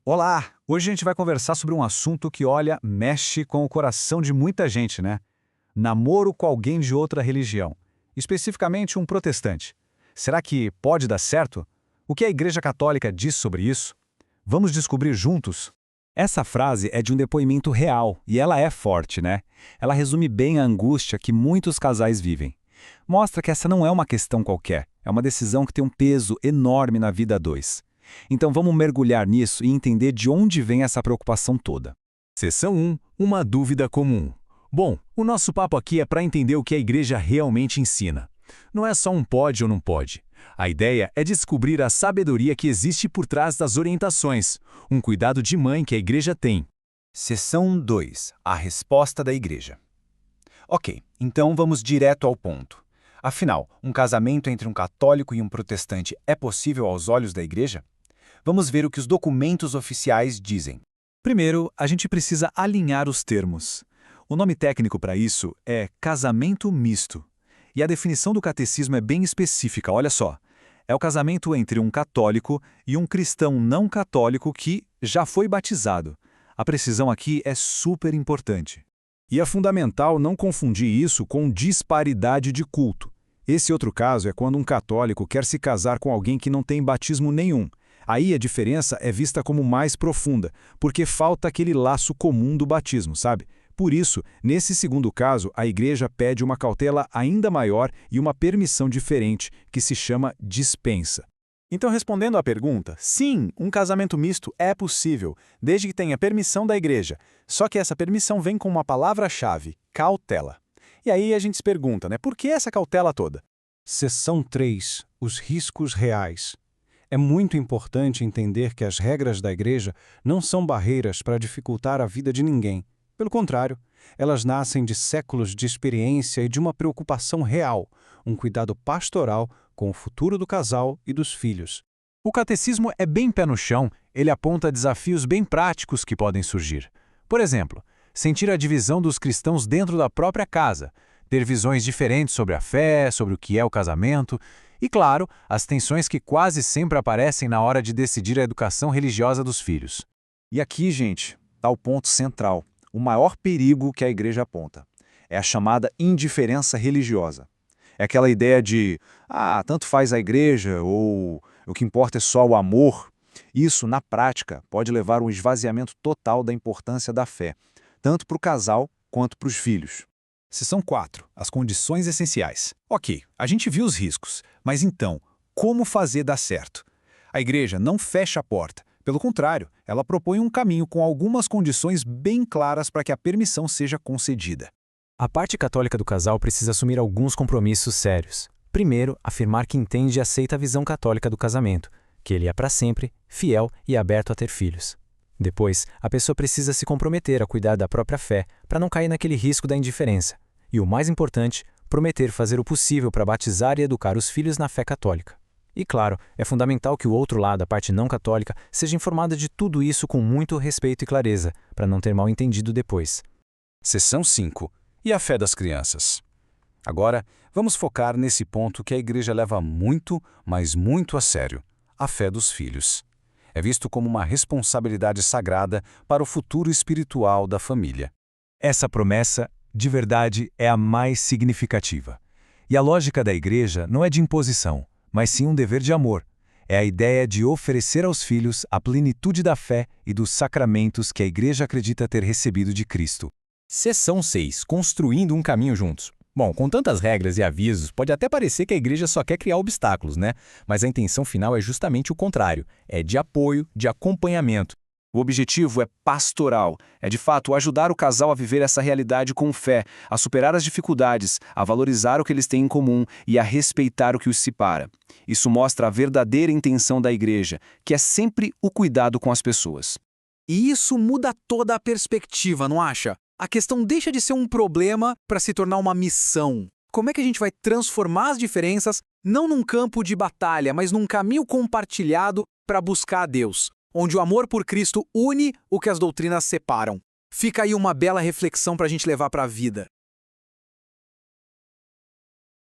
Olá! Hoje a gente vai conversar sobre um assunto que, olha, mexe com o coração de muita gente, né? Namoro com alguém de outra religião, especificamente um protestante. Será que pode dar certo? O que a Igreja Católica diz sobre isso? Vamos descobrir juntos? Essa frase é de um depoimento real e ela é forte, né? Ela resume bem a angústia que muitos casais vivem. Mostra que essa não é uma questão qualquer, é uma decisão que tem um peso enorme na vida a dois. Então vamos mergulhar nisso e entender de onde vem essa preocupação toda. Seção 1. Uma dúvida comum. Bom, o nosso papo aqui é para entender o que a igreja realmente ensina. Não é só um pode ou não pode. A ideia é descobrir a sabedoria que existe por trás das orientações, um cuidado de mãe que a igreja tem. Seção 2. A resposta da igreja. Ok, então vamos direto ao ponto. Afinal, um casamento entre um católico e um protestante é possível aos olhos da igreja? Vamos ver o que os documentos oficiais dizem. Primeiro, a gente precisa alinhar os termos. O nome técnico para isso é casamento misto. E a definição do catecismo é bem específica, olha só. É o casamento entre um católico e um cristão não católico que já foi batizado. A precisão aqui é super importante. E é fundamental não confundir isso com disparidade de culto. Esse outro caso é quando um católico quer se casar com alguém que não tem batismo nenhum. Aí a diferença é vista como mais profunda, porque falta aquele laço comum do batismo, sabe? Por isso, nesse segundo caso, a igreja pede uma cautela ainda maior e uma permissão diferente, que se chama dispensa. Então, respondendo à pergunta, sim, um casamento misto é possível, desde que tenha permissão da igreja. Só que essa permissão vem com uma palavra-chave, cautela. E aí a gente se pergunta, né, por que essa cautela toda? Seção 3. Os riscos reais. É muito importante entender que as regras da igreja não são barreiras para dificultar a vida de ninguém. Pelo contrário, elas nascem de séculos de experiência e de uma preocupação real, um cuidado pastoral com o futuro do casal e dos filhos. O catecismo é bem pé no chão, ele aponta desafios bem práticos que podem surgir. Por exemplo, sentir a divisão dos cristãos dentro da própria casa, ter visões diferentes sobre a fé, sobre o que é o casamento, e, claro, as tensões que quase sempre aparecem na hora de decidir a educação religiosa dos filhos. E aqui, gente, está o ponto central, o maior perigo que a igreja aponta. É a chamada indiferença religiosa. É aquela ideia de, tanto faz a igreja, ou o que importa é só o amor. Isso, na prática, pode levar a um esvaziamento total da importância da fé, tanto para o casal quanto para os filhos. Seção 4. As condições essenciais. Ok, a gente viu os riscos, mas então, como fazer dar certo? A igreja não fecha a porta. Pelo contrário, ela propõe um caminho com algumas condições bem claras para que a permissão seja concedida. A parte católica do casal precisa assumir alguns compromissos sérios. Primeiro, afirmar que entende e aceita a visão católica do casamento, que ele é para sempre, fiel e aberto a ter filhos. Depois, a pessoa precisa se comprometer a cuidar da própria fé para não cair naquele risco da indiferença. E o mais importante, prometer fazer o possível para batizar e educar os filhos na fé católica. E claro, é fundamental que o outro lado, a parte não católica, seja informada de tudo isso com muito respeito e clareza, para não ter mal entendido depois. Seção 5. E a fé das crianças? Agora, vamos focar nesse ponto que a igreja leva muito, mas muito a sério: a fé dos filhos. É visto como uma responsabilidade sagrada para o futuro espiritual da família. Essa promessa, de verdade, é a mais significativa. E a lógica da igreja não é de imposição, mas sim um dever de amor. É a ideia de oferecer aos filhos a plenitude da fé e dos sacramentos que a igreja acredita ter recebido de Cristo. Seção 6. Construindo um caminho juntos. Bom, com tantas regras e avisos, pode até parecer que a igreja só quer criar obstáculos, né? Mas a intenção final é justamente o contrário. É de apoio, de acompanhamento. O objetivo é pastoral, é de fato ajudar o casal a viver essa realidade com fé, a superar as dificuldades, a valorizar o que eles têm em comum e a respeitar o que os separa. Isso mostra a verdadeira intenção da igreja, que é sempre o cuidado com as pessoas. E isso muda toda a perspectiva, não acha? A questão deixa de ser um problema para se tornar uma missão. Como é que a gente vai transformar as diferenças, não num campo de batalha, mas num caminho compartilhado para buscar a Deus, onde o amor por Cristo une o que as doutrinas separam? Fica aí uma bela reflexão para a gente levar para a vida.